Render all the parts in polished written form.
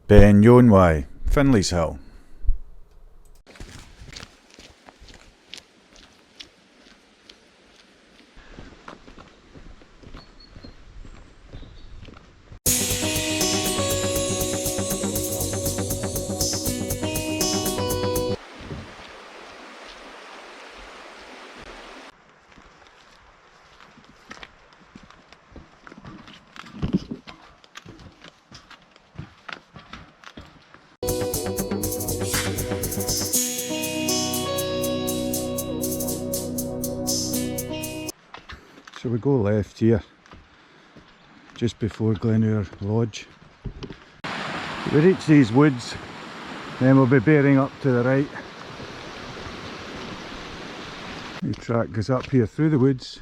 Beinn Fhionnlaidh, Finley's Hill. So we go left here, just before Glenure Lodge. We reach these woods, then we'll be bearing up to the right. The track goes up here through the woods,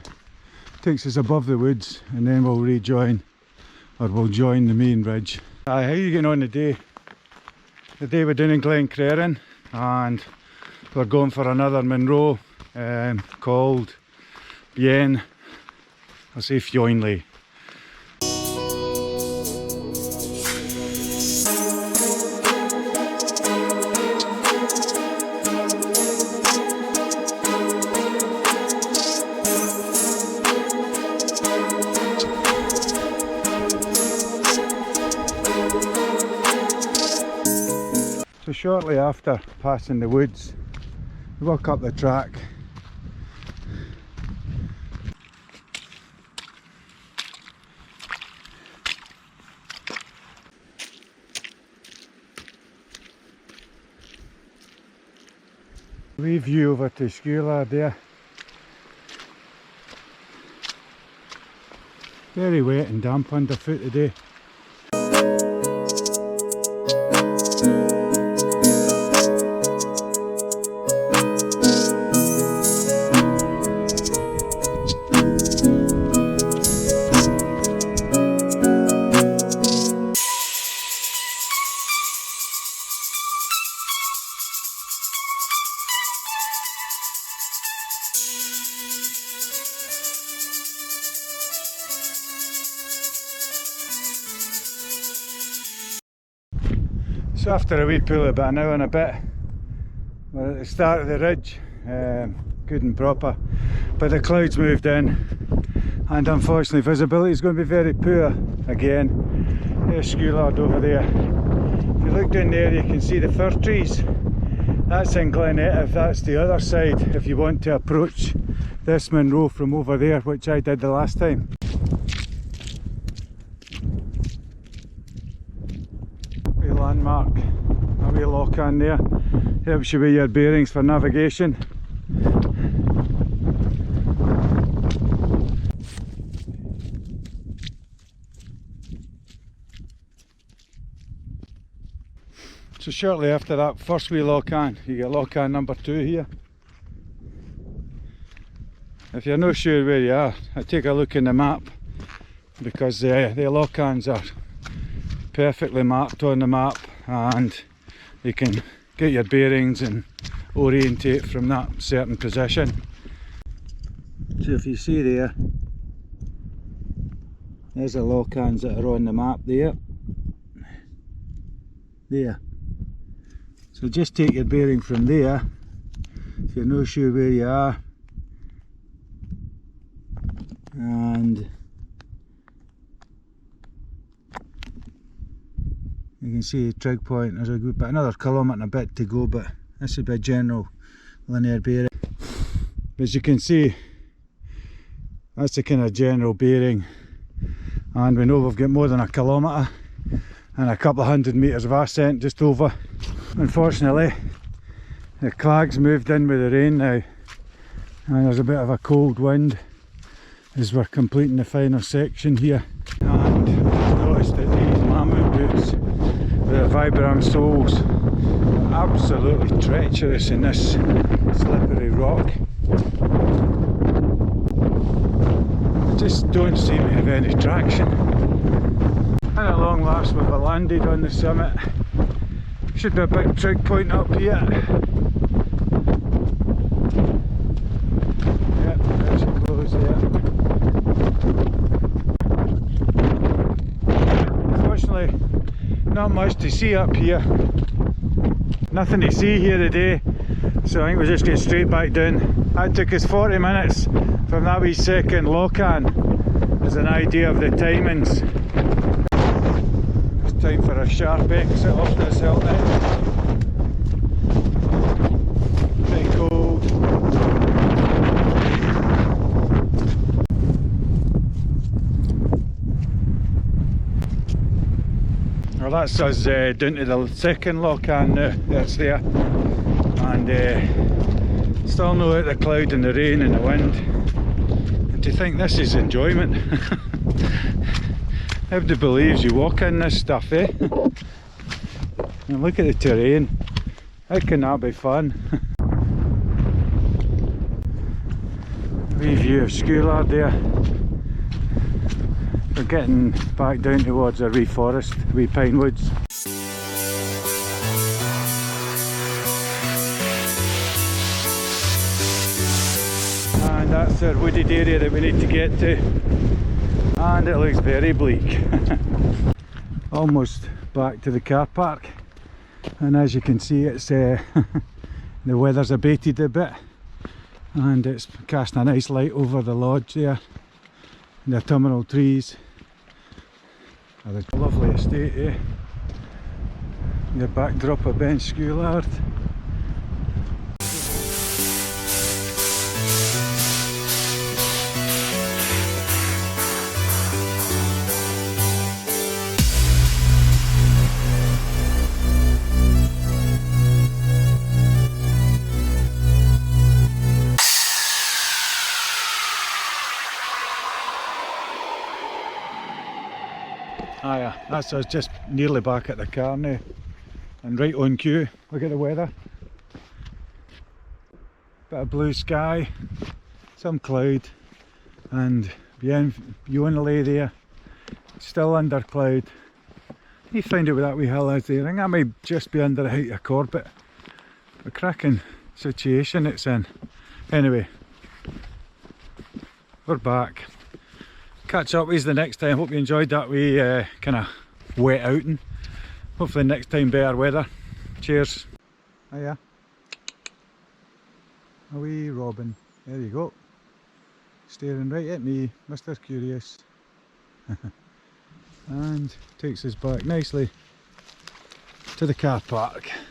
takes us above the woods, and then we'll rejoin, or we'll join the main ridge. How are you getting on the day? The day we're doing in Glencrerran, and we're going for another Munro called Beinn Fhionnlaidh. So shortly after passing the woods, we walk up the track. Wee view over to Scoltand there. Very wet and damp underfoot today. So after a wee pull about an hour and a bit, we're at the start of the ridge, good and proper, but the clouds moved in and unfortunately visibility is going to be very poor again. There's Scoltand over there. If you look down there you can see the fir trees. That's in Glenure, that's the other side if you want to approach this Munro from over there, which I did the last time. Landmark, a wee lock on there, helps you with your bearings for navigation. So shortly after that first wee lock on, you get lock on number 2 here. If you're not sure where you are, take a look in the map, because the lock ons are perfectly marked on the map and you can get your bearings and orientate from that certain position. So if you see there's the lock-ons that are on the map there. So just take your bearing from there if you're not sure where you are, and you can see the trig point. There's about another kilometre and a bit to go, but this would be a general linear bearing. As you can see, that's the kind of general bearing, and we know we've got more than a kilometre and a couple of 100 metres of ascent just over. Unfortunately, the clags moved in with the rain now, and there's a bit of a cold wind as we're completing the final section here. And I've noticed that these mammoth boots, the Vibram soles, are absolutely treacherous in this slippery rock. Just don't seem to have any traction. And at long last we've landed on the summit. Should be a big trig point up here. Yep, there's a close there. Unfortunately, not much to see up here. Nothing to see here today, so I think we'll just get straight back down. That took us 40 minutes from that wee second Scoltand. As an idea of the timings. It's time for a sharp exit off this hill now. Pretty cold. Well, that's us down to the second Scoltand now. That's there. And still no out the cloud and the rain and the wind. And to think this is enjoyment. Nobody believes you walk in this stuff, eh? And look at the terrain. How can that be fun? Wee view of Scoltand there. We're getting back down towards our wee forest, wee pine woods. And that's our wooded area that we need to get to. And it looks very bleak. Almost back to the car park. And as you can see, it's the weather's abated a bit. And it's casting a nice light over the lodge there. And the autumnal trees. Oh, the lovely estate, eh? The backdrop of Beinn Fhionnlaidh. Ah yeah, that's us just nearly back at the car now and right on cue. Look at the weather, bit of blue sky, some cloud, and Beinn Fhionnlaidh there, still under cloud. You find out where that wee hill is there. I think that might just be under the height of Corbett. A cracking situation it's in. Anyway, we're back. Catch up with you the next time. Hope you enjoyed that wee kind of wet outing. Hopefully next time better weather. Cheers. Oh yeah. A wee robin. There you go. Staring right at me, Mr. Curious. And takes us back nicely to the car park.